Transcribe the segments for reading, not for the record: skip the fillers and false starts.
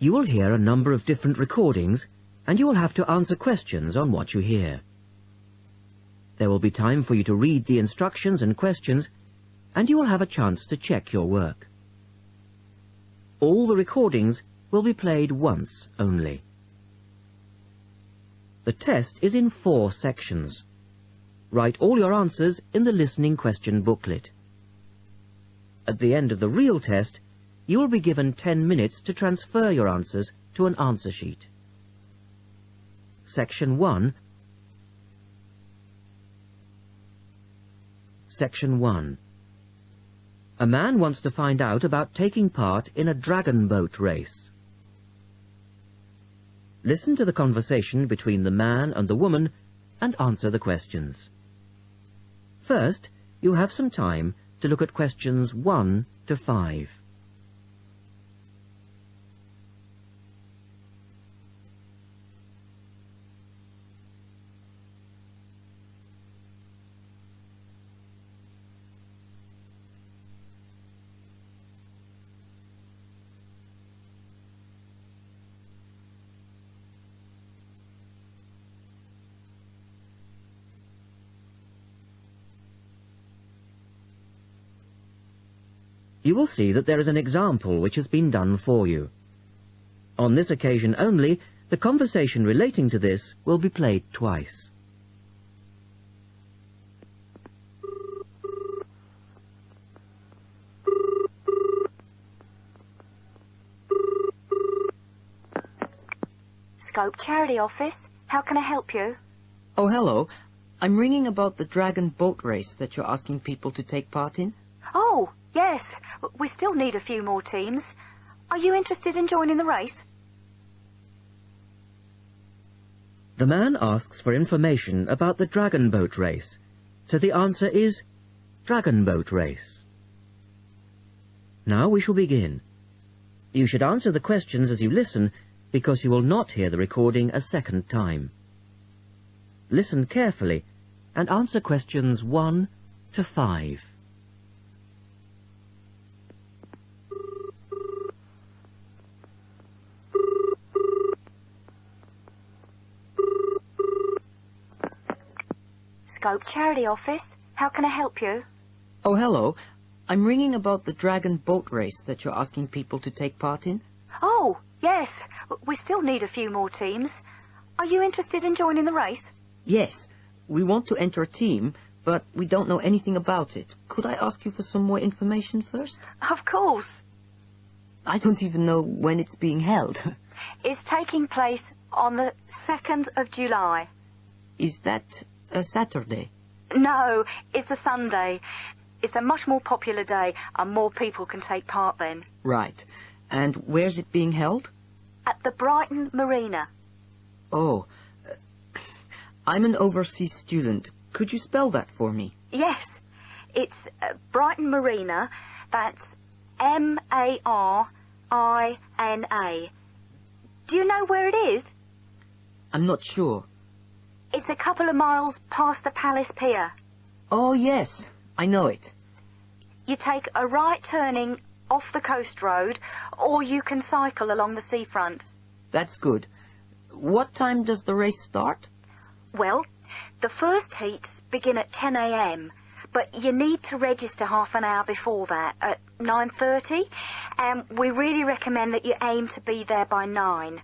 You will hear a number of different recordings, and you will have to answer questions on what you hear. There will be time for you to read the instructions and questions, and you will have a chance to check your work. All the recordings will be played once only. The test is in 4 sections. Write all your answers in the listening question booklet. At the end of the real test, you will be given 10 minutes to transfer your answers to an answer sheet. Section 1. Section 1. A man wants to find out about taking part in a dragon boat race. Listen to the conversation between the man and the woman and answer the questions. First, you have some time to look at questions 1 to 5. You will see that there is an example which has been done for you. On this occasion only, the conversation relating to this will be played twice. Scope Charity Office. How can I help you? Oh, hello. I'm ringing about the dragon boat race that you're asking people to take part in. Oh, yes. We still need a few more teams. Are you interested in joining the race? The man asks for information about the dragon boat race, so the answer is dragon boat race. Now we shall begin. You should answer the questions as you listen, because you will not hear the recording a second time. Listen carefully and answer questions 1 to 5. Scope Charity Office. How can I help you? Oh, hello. I'm ringing about the dragon boat race that you're asking people to take part in. Oh, yes. We still need a few more teams. Are you interested in joining the race? Yes. We want to enter a team, but we don't know anything about it. Could I ask you for some more information first? Of course. I don't even know when it's being held. It's taking place on the 2nd of July. Is that a Saturday? No, it's a Sunday. It's a much more popular day and more people can take part then. Right. And where's it being held? At the Brighton Marina. Oh. I'm an overseas student. Could you spell that for me? Yes. It's Brighton Marina. That's M-A-R-I-N-A. Do you know where it is? I'm not sure. It's a couple of miles past the Palace Pier. Oh, yes. I know it. You take a right turning off the coast road, or you can cycle along the seafront. That's good. What time does the race start? Well, the first heats begin at 10 a.m, but you need to register half an hour before that, at 9:30, and we really recommend that you aim to be there by 9.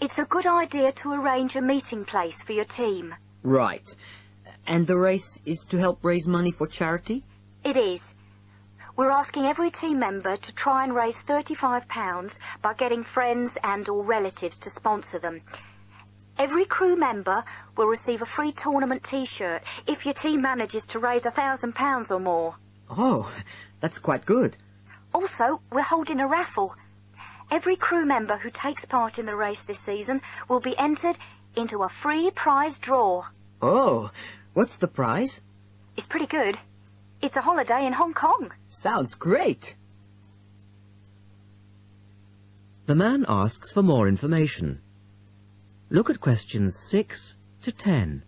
It's a good idea to arrange a meeting place for your team. Right. And the race is to help raise money for charity? It is. We're asking every team member to try and raise £35 by getting friends and or relatives to sponsor them. Every crew member will receive a free tournament T-shirt if your team manages to raise £1,000 or more. Oh, that's quite good. Also, we're holding a raffle. Every crew member who takes part in the race this season will be entered into a free prize draw. Oh, what's the prize? It's pretty good. It's a holiday in Hong Kong. Sounds great. The man asks for more information. Look at questions 6 to 10.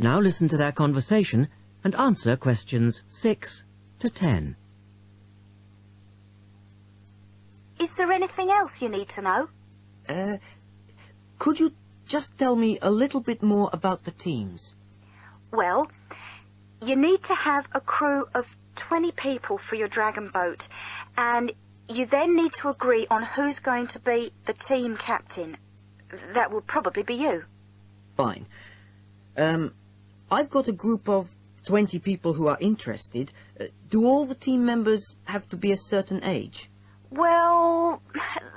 Now listen to their conversation and answer questions 6 to 10. Is there anything else you need to know? Could you just tell me a little bit more about the teams? Well, you need to have a crew of 20 people for your dragon boat, and you then need to agree on who's going to be the team captain. That will probably be you. Fine. I've got a group of 20 people who are interested. Do all the team members have to be a certain age? Well,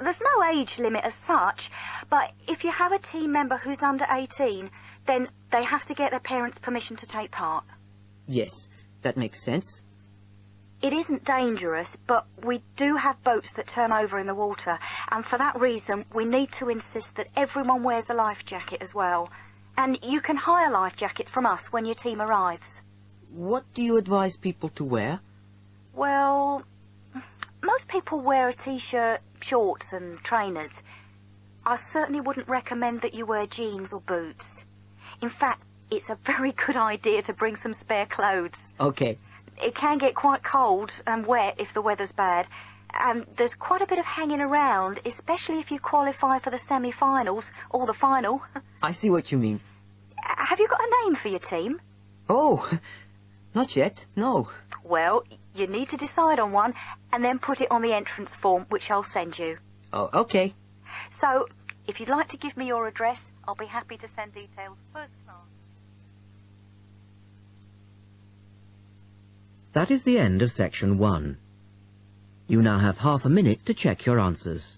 there's no age limit as such, but if you have a team member who's under 18, then they have to get their parents' permission to take part. Yes, that makes sense. It isn't dangerous, but we do have boats that turn over in the water, and for that reason we need to insist that everyone wears a life jacket as well. And you can hire life jackets from us when your team arrives. What do you advise people to wear? Well, most people wear a t-shirt, shorts and trainers. I certainly wouldn't recommend that you wear jeans or boots. In fact, it's a very good idea to bring some spare clothes. Okay. It can get quite cold and wet if the weather's bad, and there's quite a bit of hanging around, especially if you qualify for the semi-finals or the final. I see what you mean. Have you got a name for your team? Oh, not yet, no. Well, you need to decide on one and then put it on the entrance form, which I'll send you. Oh, okay. So, if you'd like to give me your address, I'll be happy to send details first class. That is the end of section 1. You now have half a minute to check your answers.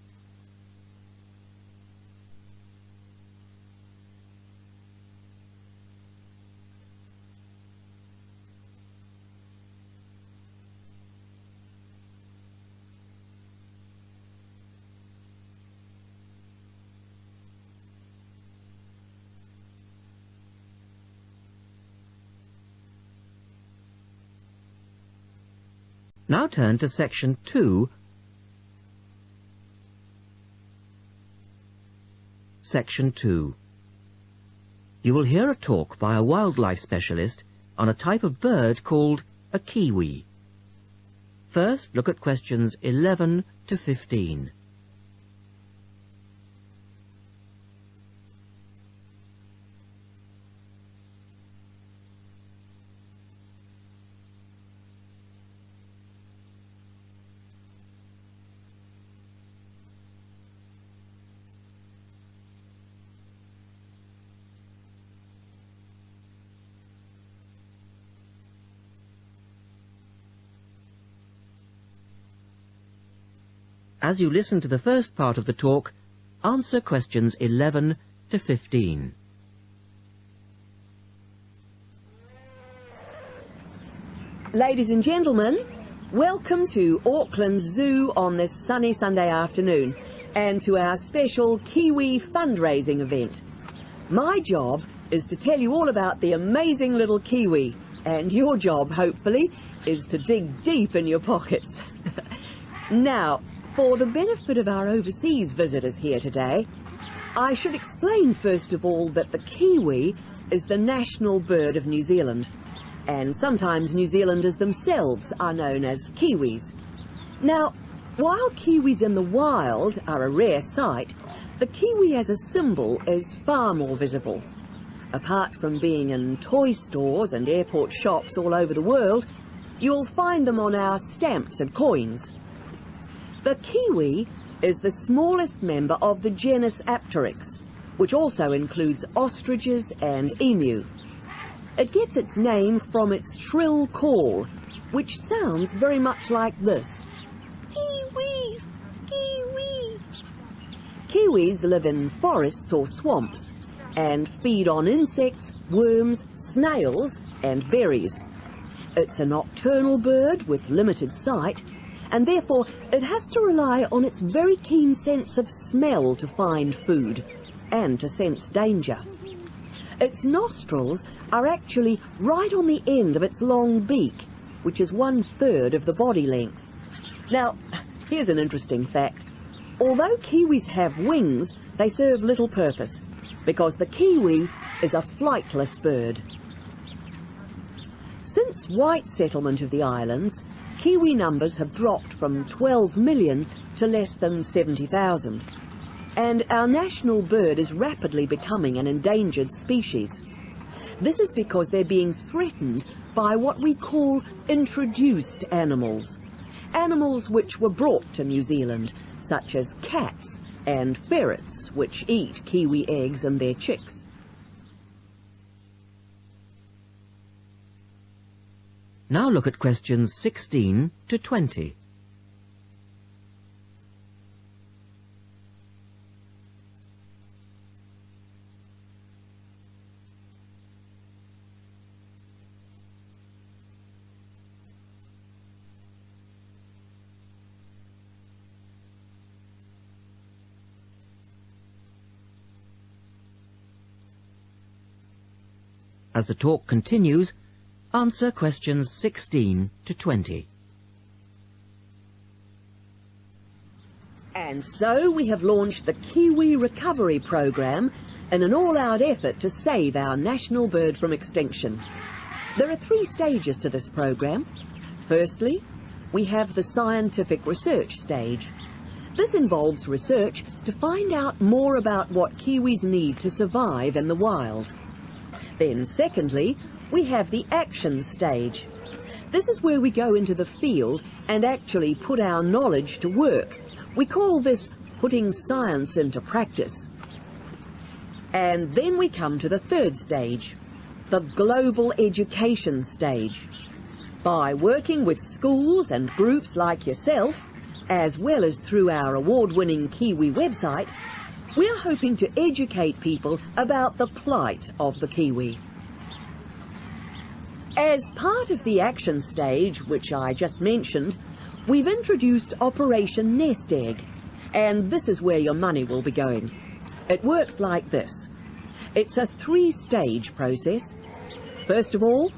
Now turn to section 2. Section 2. You will hear a talk by a wildlife specialist on a type of bird called a kiwi. First, look at questions 11 to 15. As you listen to the first part of the talk, answer questions 11 to 15. Ladies and gentlemen, welcome to Auckland Zoo on this sunny Sunday afternoon and to our special Kiwi fundraising event. My job is to tell you all about the amazing little Kiwi, and your job, hopefully, is to dig deep in your pockets. Now, for the benefit of our overseas visitors here today, I should explain first of all that the kiwi is the national bird of New Zealand, and sometimes New Zealanders themselves are known as kiwis. Now, while kiwis in the wild are a rare sight, the kiwi as a symbol is far more visible. Apart from being in toy stores and airport shops all over the world, you'll find them on our stamps and coins. The kiwi is the smallest member of the genus Apteryx, which also includes ostriches and emu. It gets its name from its shrill call, which sounds very much like this. Kiwi! Kiwi! Kiwis live in forests or swamps and feed on insects, worms, snails and berries. It's a nocturnal bird with limited sight, and therefore it has to rely on its very keen sense of smell to find food and to sense danger. Its nostrils are actually right on the end of its long beak, which is 1/3 of the body length. Now, here's an interesting fact. Although kiwis have wings, they serve little purpose, because the kiwi is a flightless bird. since white settlement of the islands, Kiwi numbers have dropped from 12 million to less than 70,000. And our national bird is rapidly becoming an endangered species. This is because they're being threatened by what we call introduced animals. Animals which were brought to New Zealand, such as cats and ferrets, which eat kiwi eggs and their chicks. Now look at questions 16 to 20. As the talk continues, answer questions 16 to 20. And so we have launched the Kiwi Recovery Program in an all-out effort to save our national bird from extinction. There are 3 stages to this program. Firstly, we have the scientific research stage. This involves research to find out more about what kiwis need to survive in the wild. Then secondly, we have the action stage. This is where we go into the field and actually put our knowledge to work. We call this putting science into practice. And then we come to the 3rd stage, the global education stage. By working with schools and groups like yourself, as well as through our award-winning Kiwi website, we are hoping to educate people about the plight of the kiwi. As part of the action stage, which I just mentioned, we've introduced Operation Nest Egg, and this is where your money will be going. It works like this. It's a 3-stage process. First of all,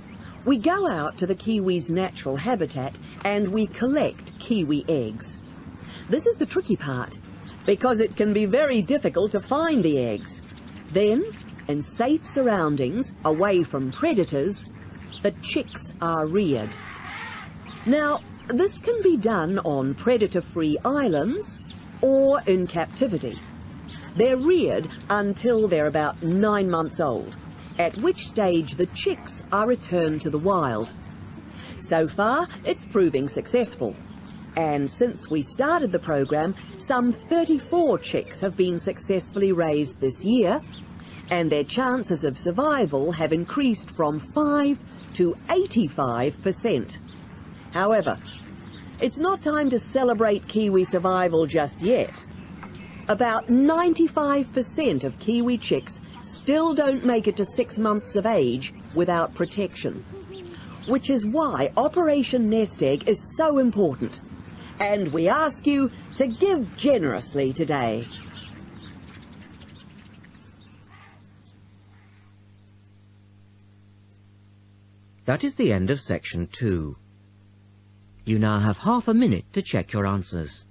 we go out to the kiwi's natural habitat and we collect kiwi eggs. This is the tricky part, because it can be very difficult to find the eggs. Then, in safe surroundings, away from predators, the chicks are reared. Now, this can be done on predator-free islands or in captivity. They're reared until they're about 9 months old, at which stage the chicks are returned to the wild. So far, it's proving successful. And since we started the program, some 34 chicks have been successfully raised this year, and their chances of survival have increased from 5 to 85%. However, it's not time to celebrate kiwi survival just yet. About 95% of kiwi chicks still don't make it to 6 months of age without protection, which is why Operation Nest Egg is so important. And we ask you to give generously today. That is the end of section 2. You now have half a minute to check your answers.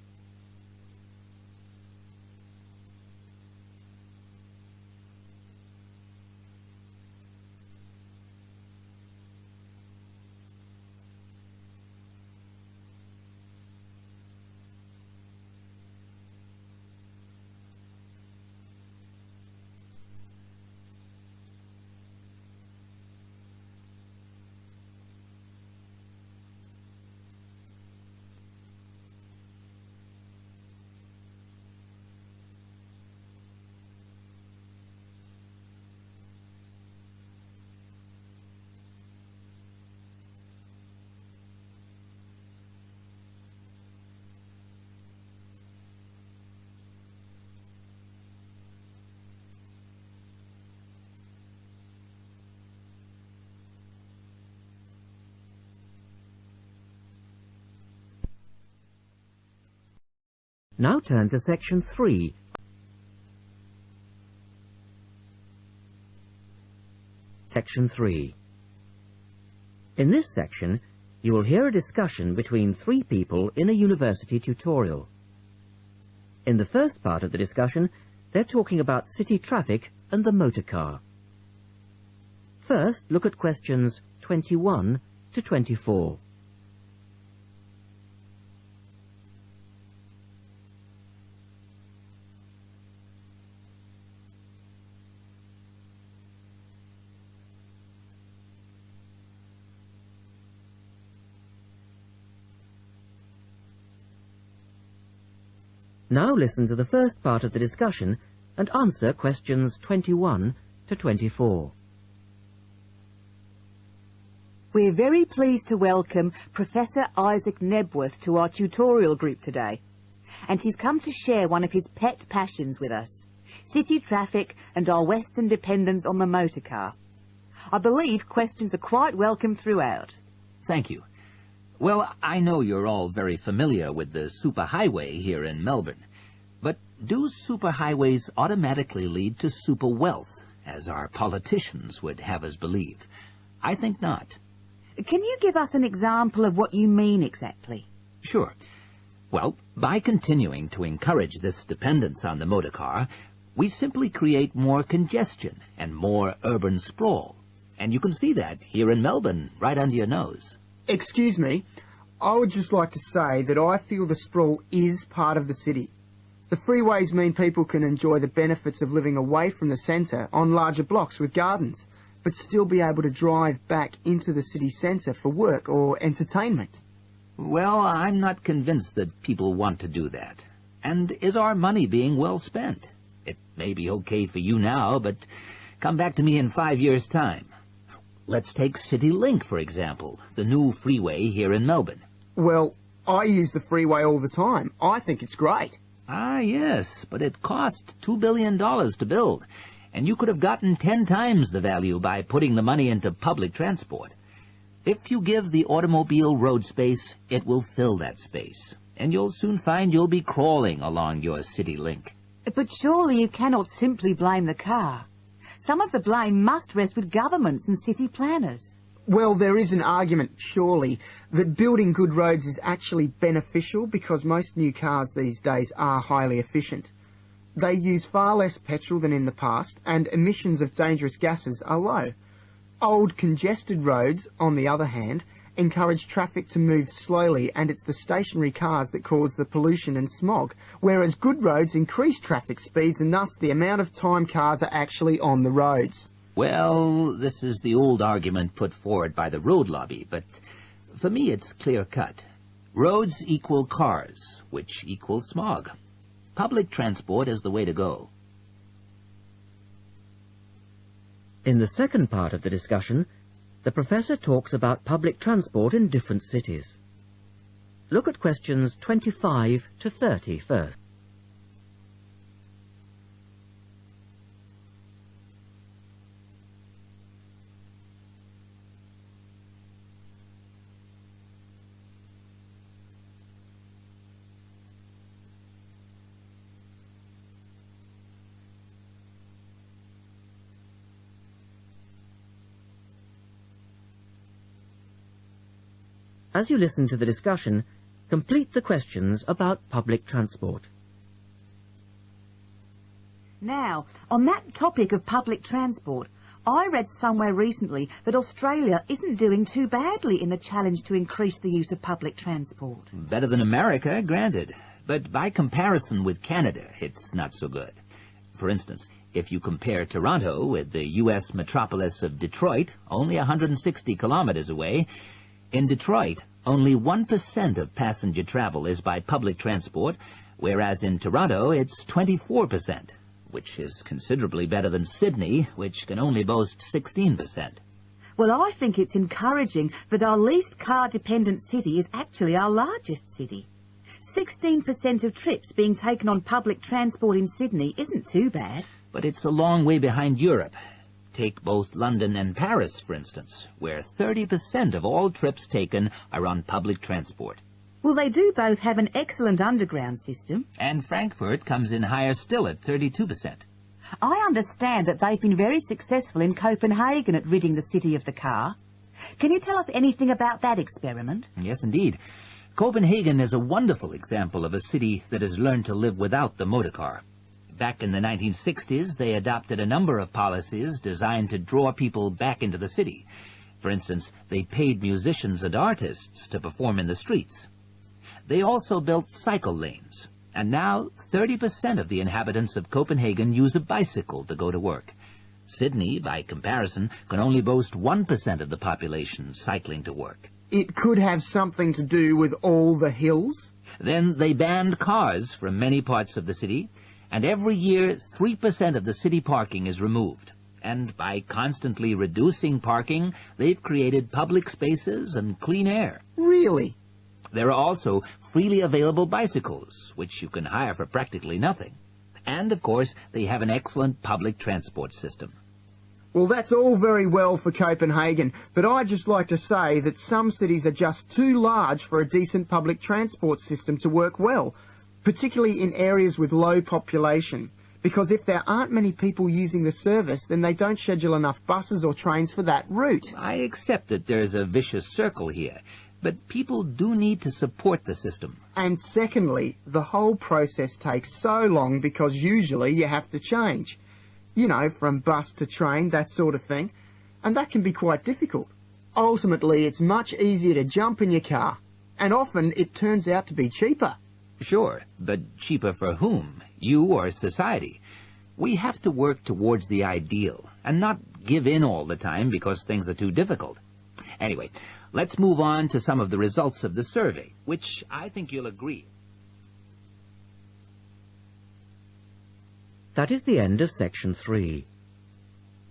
Now turn to section 3. Section 3. In this section, you will hear a discussion between 3 people in a university tutorial. In the first part of the discussion, they're talking about city traffic and the motor car. First, look at questions 21 to 24. Now listen to the first part of the discussion and answer questions 21 to 24. We're very pleased to welcome Professor Isaac Nebworth to our tutorial group today. And he's come to share one of his pet passions with us, city traffic and our Western dependence on the motor car. I believe questions are quite welcome throughout. Thank you. Well, I know you're all very familiar with the superhighway here in Melbourne, but do superhighways automatically lead to super wealth, as our politicians would have us believe? I think not. Can you give us an example of what you mean exactly? Sure. Well, by continuing to encourage this dependence on the motor car, we simply create more congestion and more urban sprawl. And you can see that here in Melbourne, right under your nose. Excuse me, I would just like to say that I feel the sprawl is part of the city. The freeways mean people can enjoy the benefits of living away from the centre on larger blocks with gardens, but still be able to drive back into the city centre for work or entertainment. Well, I'm not convinced that people want to do that. And is our money being well spent? It may be okay for you now, but come back to me in 5 years' time. Let's take CityLink, for example, the new freeway here in Melbourne. Well, I use the freeway all the time. I think it's great. Ah, yes, but it cost $2 billion to build, and you could have gotten 10 times the value by putting the money into public transport. If you give the automobile road space, it will fill that space, and you'll soon find you'll be crawling along your CityLink. But surely you cannot simply blame the car. Some of the blame must rest with governments and city planners. Well, there is an argument, surely, that building good roads is actually beneficial because most new cars these days are highly efficient. They use far less petrol than in the past, and emissions of dangerous gases are low. Old, congested roads, on the other hand, encourage traffic to move slowly, and it's the stationary cars that cause the pollution and smog, whereas good roads increase traffic speeds and thus the amount of time cars are actually on the roads. Well, this is the old argument put forward by the road lobby, but for me it's clear-cut. Roads equal cars, which equals smog. Public transport is the way to go. In the second part of the discussion, the professor talks about public transport in different cities. Look at questions 25 to 30 first. As you listen to the discussion, complete the questions about public transport. Now, on that topic of public transport, I read somewhere recently that Australia isn't doing too badly in the challenge to increase the use of public transport. Better than America, granted. But by comparison with Canada, it's not so good. For instance, if you compare Toronto with the U.S. metropolis of Detroit, only 160 kilometers away, in Detroit, only 1% of passenger travel is by public transport, whereas in Toronto it's 24%, which is considerably better than Sydney, which can only boast 16%. Well, I think it's encouraging that our least car-dependent city is actually our largest city. 16% of trips being taken on public transport in Sydney isn't too bad. But it's a long way behind Europe. Take both London and Paris, for instance, where 30% of all trips taken are on public transport. Well, they do both have an excellent underground system. And Frankfurt comes in higher still at 32%. I understand that they've been very successful in Copenhagen at ridding the city of the car. Can you tell us anything about that experiment? Yes, indeed. Copenhagen is a wonderful example of a city that has learned to live without the motor car. Back in the 1960s, they adopted a number of policies designed to draw people back into the city. For For instance, they paid musicians and artists to perform in the streets. They also built cycle lanes, and now 30% of the inhabitants of Copenhagen use a bicycle to go to work. Sydney, by comparison, can only boast 1% of the population cycling to work. It could have something to do with all the hills? Then they banned cars from many parts of the city, and every year 3% of the city parking is removed. And by constantly reducing parking, they've created public spaces and clean air. Really? There are also freely available bicycles, which you can hire for practically nothing. And, of course, they have an excellent public transport system. Well, that's all very well for Copenhagen, but I'd just like to say that some cities are just too large for a decent public transport system to work well, particularly in areas with low population. Because if there aren't many people using the service, then they don't schedule enough buses or trains for that route. I accept that there's a vicious circle here, but people do need to support the system. And secondly, the whole process takes so long because usually you have to change. You know, from bus to train, that sort of thing. And that can be quite difficult. Ultimately, it's much easier to jump in your car. And often it turns out to be cheaper. Sure, but cheaper for whom? You or society? We have to work towards the ideal, and not give in all the time because things are too difficult. Anyway, let's move on to some of the results of the survey, which I think you'll agree. That is the end of section 3.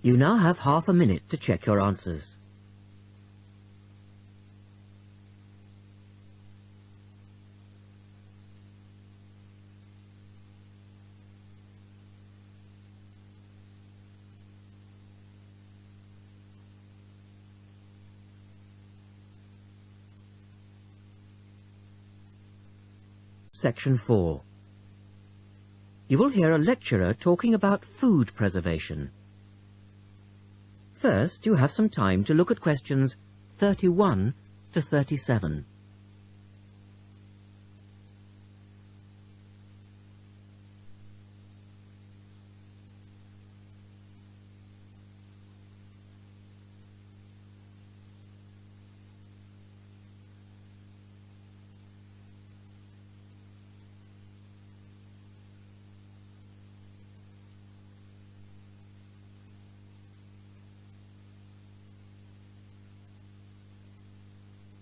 You now have half a minute to check your answers. Section 4. You will hear a lecturer talking about food preservation. First, you have some time to look at questions 31 to 37.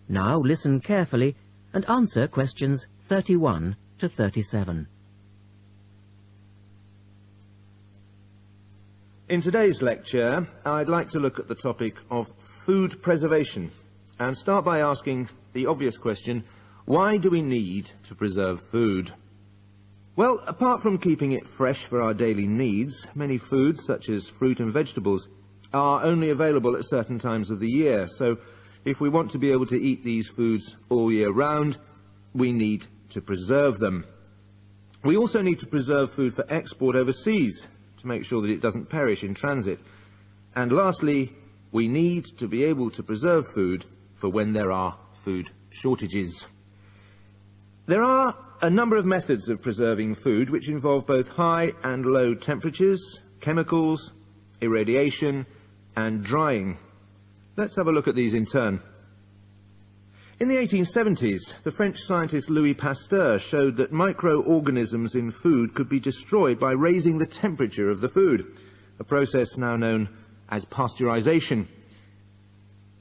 Now listen carefully and answer questions 31 to 37. In today's lecture, I'd like to look at the topic of food preservation and start by asking the obvious question, why do we need to preserve food? Well, apart from keeping it fresh for our daily needs, many foods, such as fruit and vegetables, are only available at certain times of the year, so if we want to be able to eat these foods all year round, we need to preserve them. We also need to preserve food for export overseas to make sure that it doesn't perish in transit. And lastly, we need to be able to preserve food for when there are food shortages. There are a number of methods of preserving food which involve both high and low temperatures, chemicals, irradiation, and drying. Let's have a look at these in turn. In the 1870s, the French scientist Louis Pasteur showed that microorganisms in food could be destroyed by raising the temperature of the food, a process now known as pasteurization.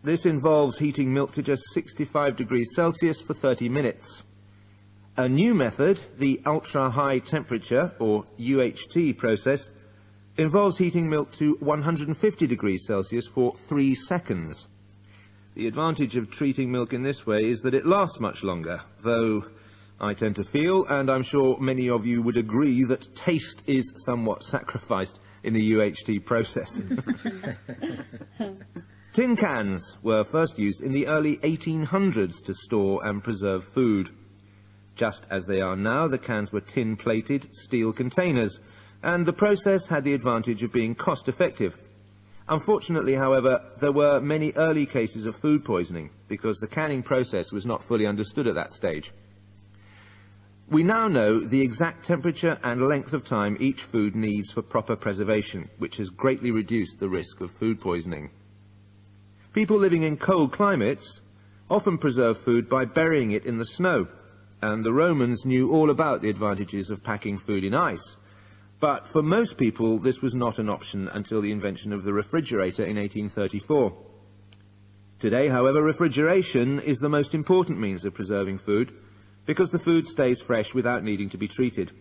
This involves heating milk to just 65 degrees Celsius for 30 minutes. A new method, the ultra-high temperature, or UHT process, involves heating milk to 150 degrees Celsius for 3 seconds. The advantage of treating milk in this way is that it lasts much longer, though I tend to feel, and I'm sure many of you would agree, that taste is somewhat sacrificed in the UHT process. Tin cans were first used in the early 1800s to store and preserve food. Just as they are now, the cans were tin-plated steel containers, and the process had the advantage of being cost-effective. Unfortunately, however, there were many early cases of food poisoning because the canning process was not fully understood at that stage. We now know the exact temperature and length of time each food needs for proper preservation, which has greatly reduced the risk of food poisoning. People living in cold climates often preserve food by burying it in the snow, and the Romans knew all about the advantages of packing food in ice. But for most people, this was not an option until the invention of the refrigerator in 1834. Today, however, refrigeration is the most important means of preserving food, because the food stays fresh without needing to be treated.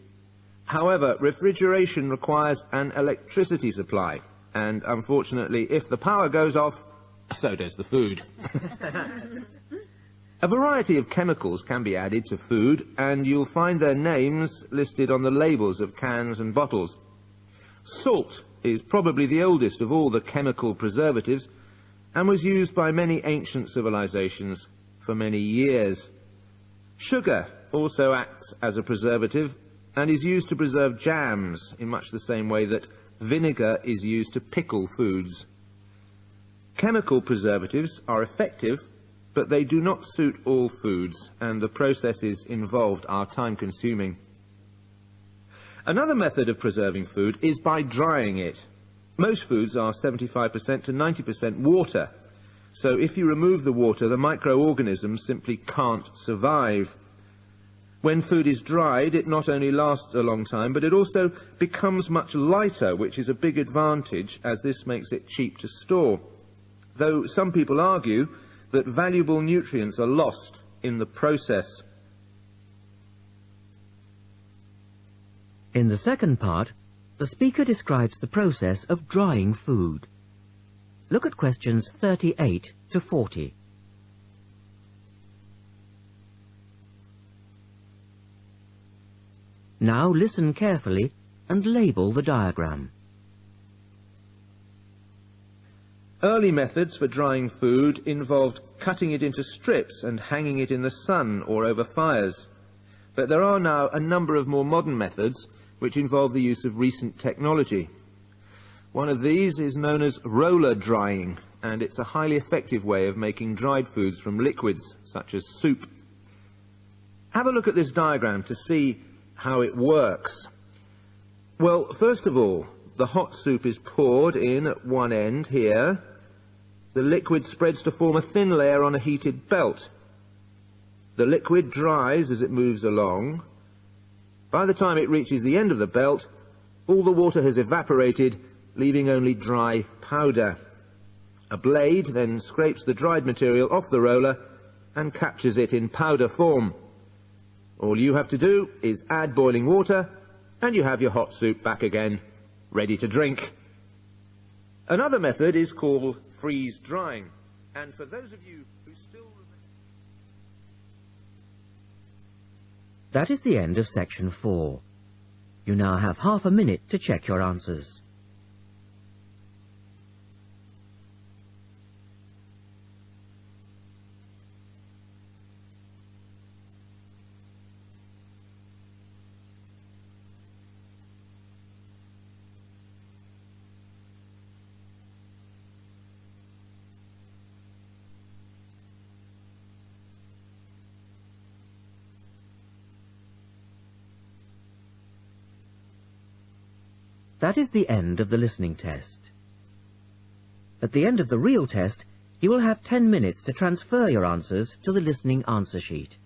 However, refrigeration requires an electricity supply, and unfortunately, if the power goes off, so does the food. A variety of chemicals can be added to food, and you'll find their names listed on the labels of cans and bottles. Salt is probably the oldest of all the chemical preservatives, and was used by many ancient civilizations for many years. Sugar also acts as a preservative, and is used to preserve jams in much the same way that vinegar is used to pickle foods. Chemical preservatives are effective, but they do not suit all foods, and the processes involved are time-consuming. Another method of preserving food is by drying it. Most foods are 75% to 90% water, so if you remove the water, the microorganisms simply can't survive. When food is dried, it not only lasts a long time, but it also becomes much lighter, which is a big advantage, as this makes it cheap to store. Though some people argue that valuable nutrients are lost in the process. In the second part, the speaker describes the process of drying food. Look at questions 38 to 40. Now listen carefully and label the diagram. Early methods for drying food involved cutting it into strips and hanging it in the sun or over fires. But there are now a number of more modern methods which involve the use of recent technology. One of these is known as roller drying, and it's a highly effective way of making dried foods from liquids, such as soup. Have a look at this diagram to see how it works. Well, first of all, the hot soup is poured in at one end here. The liquid spreads to form a thin layer on a heated belt. The liquid dries as it moves along. By the time it reaches the end of the belt, all the water has evaporated, leaving only dry powder. A blade then scrapes the dried material off the roller and captures it in powder form. All you have to do is add boiling water, and you have your hot soup back again, ready to drink. Another method is called freeze drying, and for those of you who still remember... That is the end of section 4. You now have half a minute to check your answers. That is the end of the listening test. At the end of the real test, you will have 10 minutes to transfer your answers to the listening answer sheet.